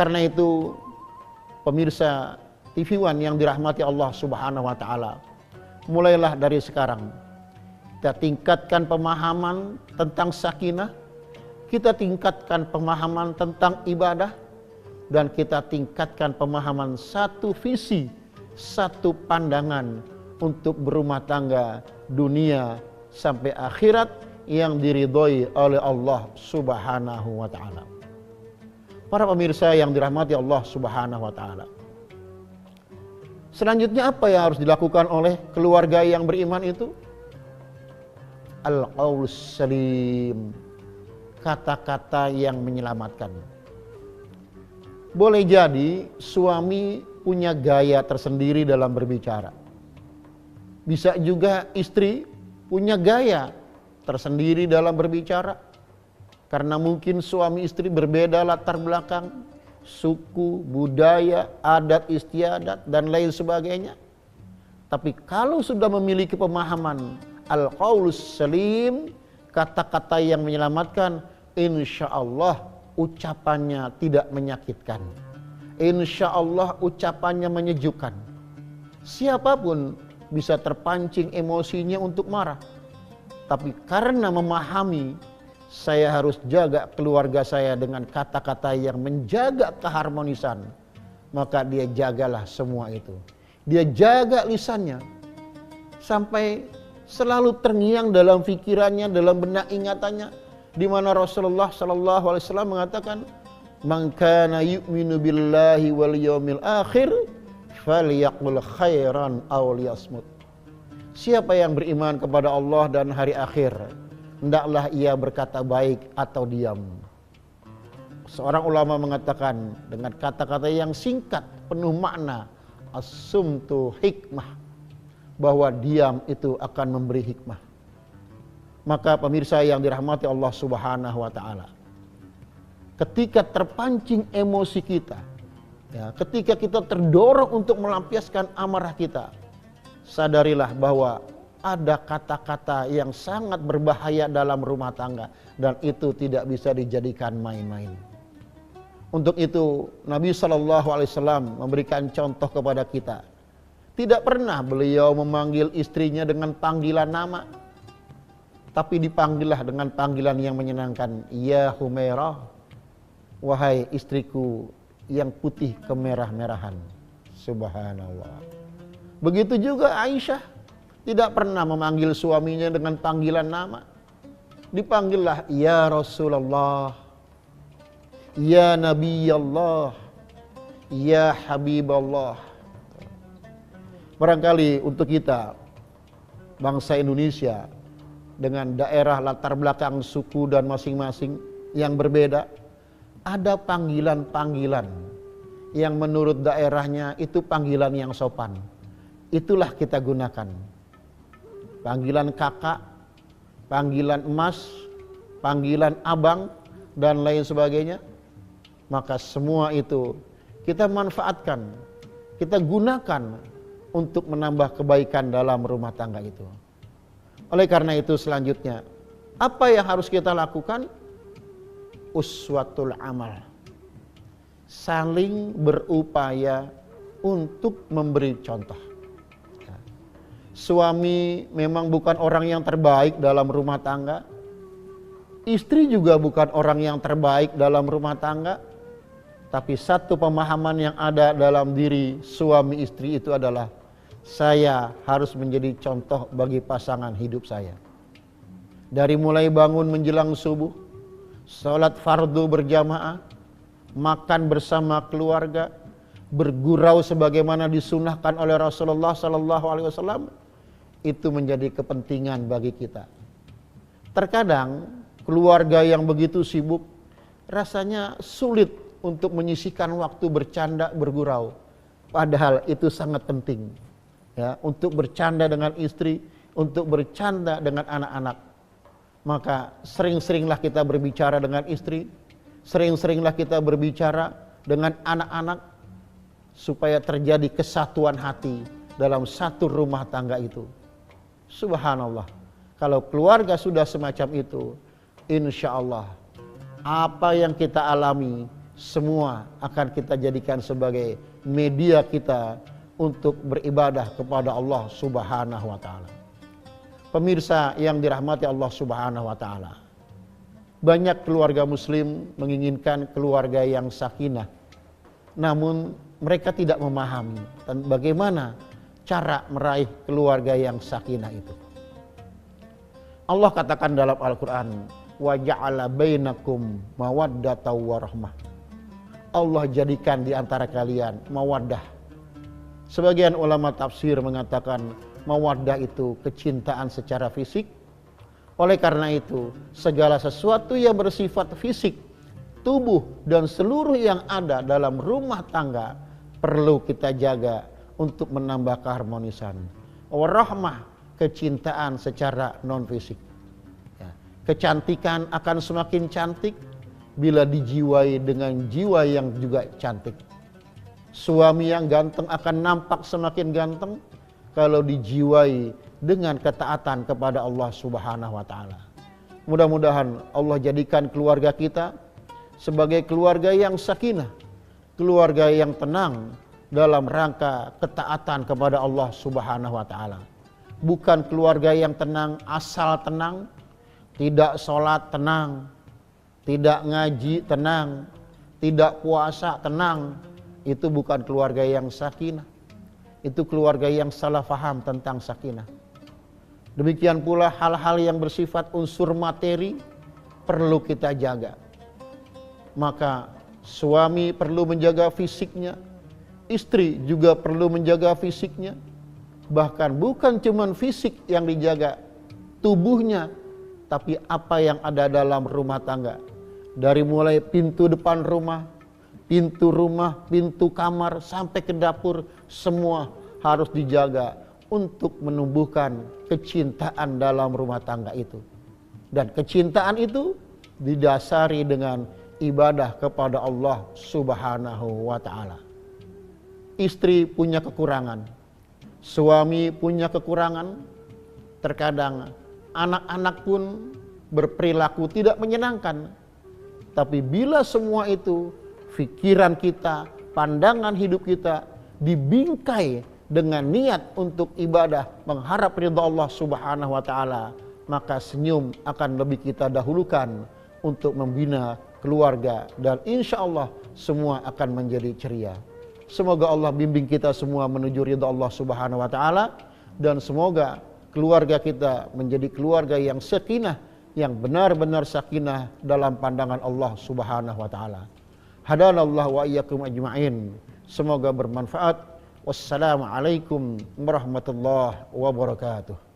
Karena itu pemirsa TV One yang dirahmati Allah Subhanahu wa taala, mulailah dari sekarang kita tingkatkan pemahaman tentang sakinah, kita tingkatkan pemahaman tentang ibadah, dan kita tingkatkan pemahaman satu visi, satu pandangan untuk berumah tangga dunia sampai akhirat yang diridhoi oleh Allah Subhanahu wa taala. Para pemirsa yang dirahmati Allah Subhanahu wa taala, selanjutnya apa yang harus dilakukan oleh keluarga yang beriman itu? Al-qaulus salim, kata-kata yang menyelamatkan. Boleh jadi suami punya gaya tersendiri dalam berbicara. Bisa juga istri punya gaya tersendiri dalam berbicara. Karena mungkin suami istri berbeda latar belakang, suku, budaya, adat istiadat, dan lain sebagainya. Tapi kalau sudah memiliki pemahaman al-qaulus salim, kata-kata yang menyelamatkan, insya Allah ucapannya tidak menyakitkan. Insya Allah ucapannya menyejukkan. Siapapun bisa terpancing emosinya untuk marah. Tapi karena memahami, saya harus jaga keluarga saya dengan kata-kata yang menjaga keharmonisan, maka dia jagalah semua itu. Dia jaga lisannya sampai selalu terngiang dalam pikirannya, dalam benak ingatannya, di mana Rasulullah sallallahu alaihi wasallam mengatakan, "Man kana yu'minu billahi wal yawmil akhir falyaqul khairan aw liyasmut." Siapa yang beriman kepada Allah dan hari akhir, hendaklah ia berkata baik atau diam. Seorang ulama mengatakan dengan kata-kata yang singkat penuh makna, as-sumtu hikmah, bahwa diam itu akan memberi hikmah. Maka pemirsa yang dirahmati Allah Subhanahu wa taala, ketika terpancing emosi kita, ya, ketika kita terdorong untuk melampiaskan amarah kita, sadarilah bahwa ada kata-kata yang sangat berbahaya dalam rumah tangga, dan itu tidak bisa dijadikan main-main. Untuk itu Nabi SAW memberikan contoh kepada kita. Tidak pernah beliau memanggil istrinya dengan panggilan nama, tapi dipanggillah dengan panggilan yang menyenangkan. Ya Humairah, wahai istriku yang putih kemerah-merahan. Subhanallah. Begitu juga Aisyah, tidak pernah memanggil suaminya dengan panggilan nama. Dipanggillah ya Rasulullah, ya Nabi Allah, ya Habiballah. Barangkali untuk kita, bangsa Indonesia, dengan daerah latar belakang suku dan masing-masing yang berbeda, ada panggilan-panggilan yang menurut daerahnya itu panggilan yang sopan. Itulah kita gunakan. Panggilan kakak, panggilan emas, panggilan abang, dan lain sebagainya. Maka semua itu kita manfaatkan, kita gunakan untuk menambah kebaikan dalam rumah tangga itu. Oleh karena itu selanjutnya, apa yang harus kita lakukan? Uswatul amal. Saling berupaya untuk memberi contoh. Suami memang bukan orang yang terbaik dalam rumah tangga. Istri juga bukan orang yang terbaik dalam rumah tangga. Tapi satu pemahaman yang ada dalam diri suami istri itu adalah, saya harus menjadi contoh bagi pasangan hidup saya. Dari mulai bangun menjelang subuh, salat fardu berjamaah, makan bersama keluarga, bergurau sebagaimana disunahkan oleh Rasulullah SAW, itu menjadi kepentingan bagi kita. Terkadang keluarga yang begitu sibuk rasanya sulit untuk menyisihkan waktu bercanda, bergurau. Padahal itu sangat penting. Ya, untuk bercanda dengan istri, untuk bercanda dengan anak-anak. Maka sering-seringlah kita berbicara dengan istri, sering-seringlah kita berbicara dengan anak-anak, supaya terjadi kesatuan hati dalam satu rumah tangga itu. Subhanallah, kalau keluarga sudah semacam itu, insya Allah apa yang kita alami semua akan kita jadikan sebagai media kita untuk beribadah kepada Allah Subhanahu wa taala. Pemirsa yang dirahmati Allah Subhanahu wa taala, banyak keluarga muslim menginginkan keluarga yang sakinah, namun mereka tidak memahami dan bagaimana cara meraih keluarga yang sakinah itu. Allah katakan dalam Al-Quran, wa ja'ala bainakum mawaddatan wa rahmah. Allah jadikan di antara kalian mawaddah. Sebagian ulama tafsir mengatakan mawaddah itu kecintaan secara fisik. Oleh karena itu, segala sesuatu yang bersifat fisik, tubuh dan seluruh yang ada dalam rumah tangga perlu kita jaga untuk menambah keharmonisan. Warahmah, kecintaan secara non fisik. Ya. Kecantikan akan semakin cantik bila dijiwai dengan jiwa yang juga cantik. Suami yang ganteng akan nampak semakin ganteng kalau dijiwai dengan ketaatan kepada Allah Subhanahu wa taala. Mudah-mudahan Allah jadikan keluarga kita sebagai keluarga yang sakinah, keluarga yang tenang dalam rangka ketaatan kepada Allah Subhanahu wa taala. Bukan keluarga yang tenang asal tenang, tidak sholat tenang, tidak ngaji tenang, tidak puasa tenang. Itu bukan keluarga yang sakinah. Itu keluarga yang salah faham tentang sakinah. Demikian pula hal-hal yang bersifat unsur materi perlu kita jaga. Maka suami perlu menjaga fisiknya, istri juga perlu menjaga fisiknya. Bahkan bukan cuma fisik yang dijaga, tubuhnya, tapi apa yang ada dalam rumah tangga. Dari mulai pintu depan rumah, pintu kamar, sampai ke dapur, semua harus dijaga untuk menumbuhkan kecintaan dalam rumah tangga itu. Dan kecintaan itu didasari dengan ibadah kepada Allah Subhanahu wa taala. Istri punya kekurangan, suami punya kekurangan, terkadang anak-anak pun berperilaku tidak menyenangkan. Tapi bila semua itu, pikiran kita, pandangan hidup kita dibingkai dengan niat untuk ibadah, mengharap ridha Allah Subhanahu wa taala, maka senyum akan lebih kita dahulukan untuk membina keluarga, dan insya Allah semua akan menjadi ceria. Semoga Allah bimbing kita semua menuju ridha Allah Subhanahu wa taala, dan semoga keluarga kita menjadi keluarga yang sakinah, yang benar-benar sakinah dalam pandangan Allah Subhanahu wa taala. Hadanallahu wa iyyakum ajma'in. Semoga bermanfaat. Wassalamualaikum warahmatullahi wabarakatuh.